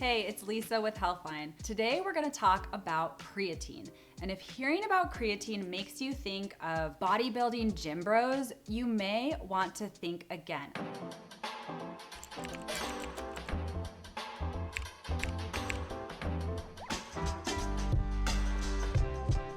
Hey, it's Lisa with Healthline. Today we're gonna talk about creatine. And if hearing about creatine makes you think of bodybuilding gym bros, you may want to think again.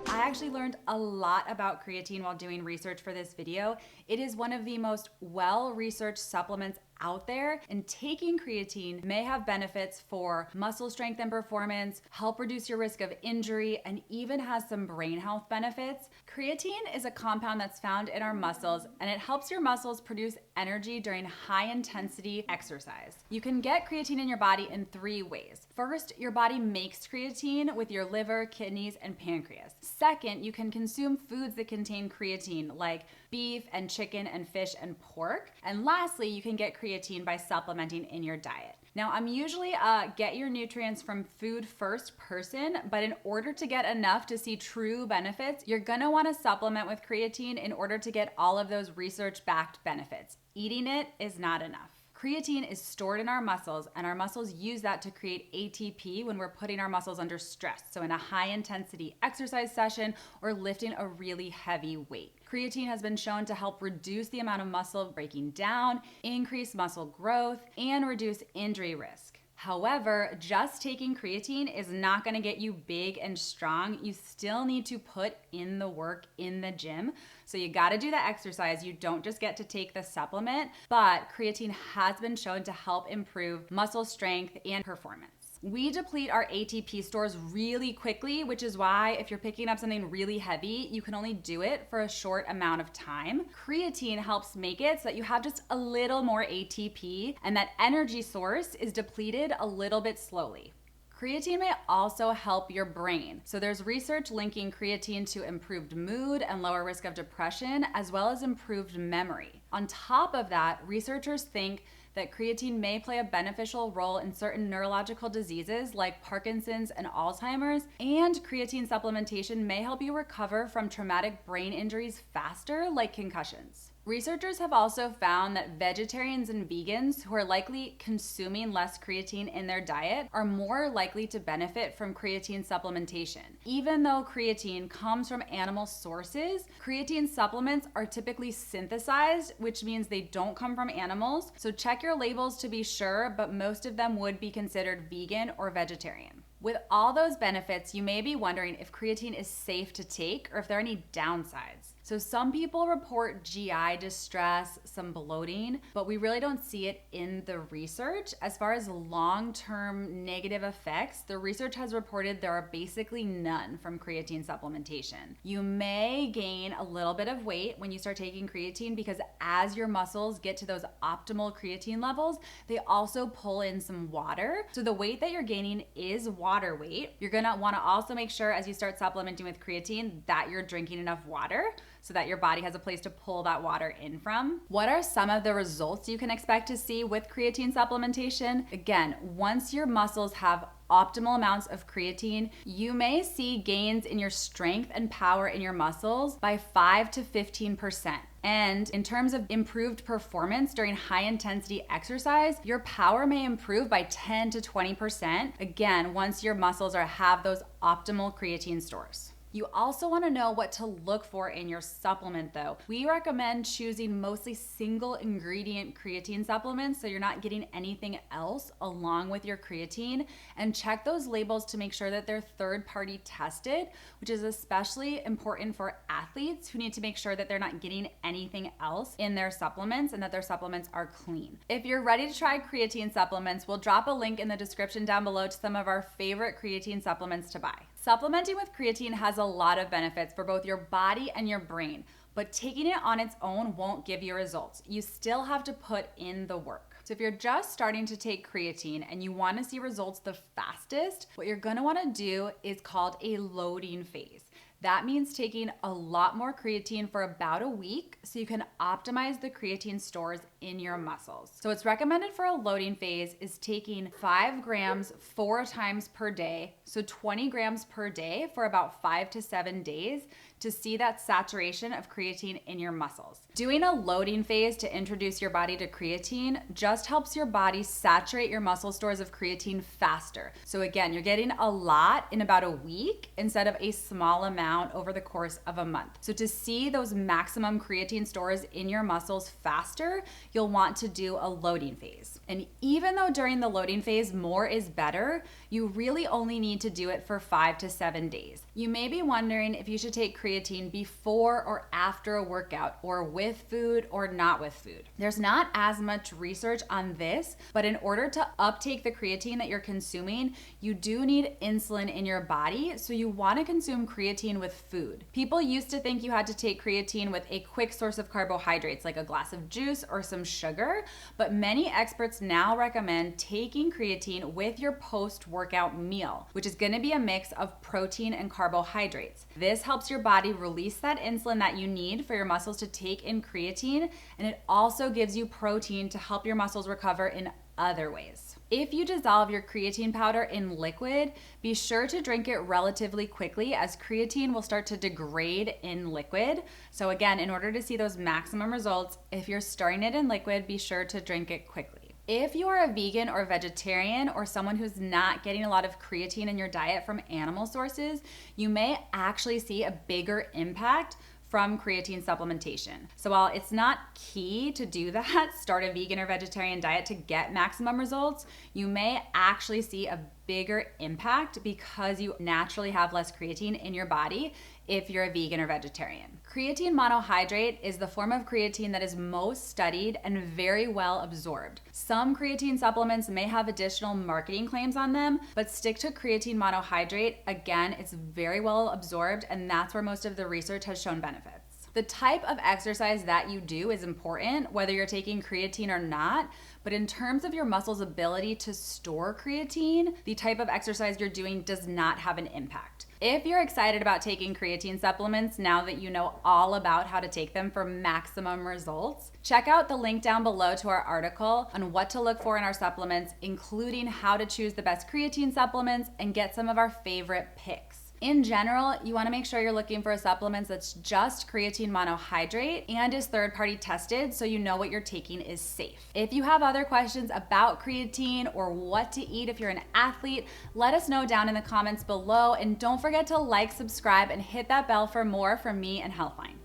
I actually learned a lot about creatine while doing research for this video. It is one of the most well-researched supplements out there, and taking creatine may have benefits for muscle strength and performance, help reduce your risk of injury, and even has some brain health benefits. Creatine is a compound that's found in our muscles, and it helps your muscles produce energy during high-intensity exercise. You can get creatine in your body in 3 ways. First, your body makes creatine with your liver, kidneys, and pancreas. Second, you can consume foods that contain creatine, like beef and chicken and fish and pork. And lastly, you can get creatine by supplementing in your diet. Now, I'm usually a get your nutrients from food first person, but in order to get enough to see true benefits, you're gonna wanna supplement with creatine in order to get all of those research-backed benefits. Eating it is not enough. Creatine is stored in our muscles, and our muscles use that to create ATP when we're putting our muscles under stress. So in a high-intensity exercise session or lifting a really heavy weight. Creatine has been shown to help reduce the amount of muscle breaking down, increase muscle growth, and reduce injury risk. However, just taking creatine is not gonna get you big and strong. You still need to put in the work in the gym. So you gotta do the exercise. You don't just get to take the supplement, but creatine has been shown to help improve muscle strength and performance. We deplete our ATP stores really quickly, which is why if you're picking up something really heavy, you can only do it for a short amount of time. Creatine helps make it so that you have just a little more ATP, and that energy source is depleted a little bit slowly. Creatine may also help your brain. So there's research linking creatine to improved mood and lower risk of depression, as well as improved memory. On top of that, researchers think that creatine may play a beneficial role in certain neurological diseases like Parkinson's and Alzheimer's, and creatine supplementation may help you recover from traumatic brain injuries faster, like concussions. Researchers have also found that vegetarians and vegans who are likely consuming less creatine in their diet are more likely to benefit from creatine supplementation. Even though creatine comes from animal sources, creatine supplements are typically synthesized, which means they don't come from animals. So check your labels to be sure, but most of them would be considered vegan or vegetarian. With all those benefits, you may be wondering if creatine is safe to take or if there are any downsides. So some people report GI distress, some bloating, but we really don't see it in the research. As far as long-term negative effects, the research has reported there are basically none from creatine supplementation. You may gain a little bit of weight when you start taking creatine because as your muscles get to those optimal creatine levels, they also pull in some water. So the weight that you're gaining is water weight. You're gonna wanna also make sure as you start supplementing with creatine that you're drinking enough water so that your body has a place to pull that water in from. What are some of the results you can expect to see with creatine supplementation? Again, once your muscles have optimal amounts of creatine, you may see gains in your strength and power in your muscles by 5 to 15%. And in terms of improved performance during high intensity exercise, your power may improve by 10 to 20%. Again, once your muscles have those optimal creatine stores. You also want to know what to look for in your supplement though. We recommend choosing mostly single ingredient creatine supplements so you're not getting anything else along with your creatine, and check those labels to make sure that they're third-party tested, which is especially important for athletes who need to make sure that they're not getting anything else in their supplements and that their supplements are clean. If you're ready to try creatine supplements, we'll drop a link in the description down below to some of our favorite creatine supplements to buy. Supplementing with creatine has a lot of benefits for both your body and your brain, but taking it on its own won't give you results. You still have to put in the work. So if you're just starting to take creatine and you want to see results the fastest, what you're going to want to do is called a loading phase. That means taking a lot more creatine for about a week so you can optimize the creatine stores in your muscles. So what's recommended for a loading phase is taking 5 grams 4 times per day, so 20 grams per day for about 5 to 7 days to see that saturation of creatine in your muscles. Doing a loading phase to introduce your body to creatine just helps your body saturate your muscle stores of creatine faster. So again, you're getting a lot in about a week instead of a small amount over the course of a month. So to see those maximum creatine stores in your muscles faster, you'll want to do a loading phase. And even though during the loading phase more is better, you really only need to do it for 5 to 7 days. You may be wondering if you should take creatine before or after a workout, or with food or not with food. There's not as much research on this, but in order to uptake the creatine that you're consuming, you do need insulin in your body, so you want to consume creatine with food. People used to think you had to take creatine with a quick source of carbohydrates like a glass of juice or some sugar, but many experts now recommend taking creatine with your post-workout meal, which is going to be a mix of protein and carbohydrates. This helps your body release that insulin that you need for your muscles to take in creatine, and it also gives you protein to help your muscles recover in other ways. If you dissolve your creatine powder in liquid, be sure to drink it relatively quickly, as creatine will start to degrade in liquid. So again, in order to see those maximum results, if you're storing it in liquid, be sure to drink it quickly. If you are a vegan or vegetarian, or someone who's not getting a lot of creatine in your diet from animal sources, you may actually see a bigger impact from creatine supplementation. So while it's not key to do that, start a vegan or vegetarian diet to get maximum results, you may actually see a bigger impact because you naturally have less creatine in your body if you're a vegan or vegetarian. Creatine monohydrate is the form of creatine that is most studied and very well absorbed. Some creatine supplements may have additional marketing claims on them, but stick to creatine monohydrate. Again, it's very well absorbed, and that's where most of the research has shown benefits. The type of exercise that you do is important, whether you're taking creatine or not, but in terms of your muscles' ability to store creatine, the type of exercise you're doing does not have an impact. If you're excited about taking creatine supplements now that you know all about how to take them for maximum results, check out the link down below to our article on what to look for in our supplements, including how to choose the best creatine supplements and get some of our favorite picks. In general, you want to make sure you're looking for a supplement that's just creatine monohydrate and is third-party tested, so you know what you're taking is safe. If you have other questions about creatine or what to eat if you're an athlete, let us know down in the comments below, and don't forget to like, subscribe, and hit that bell for more from me and Healthline.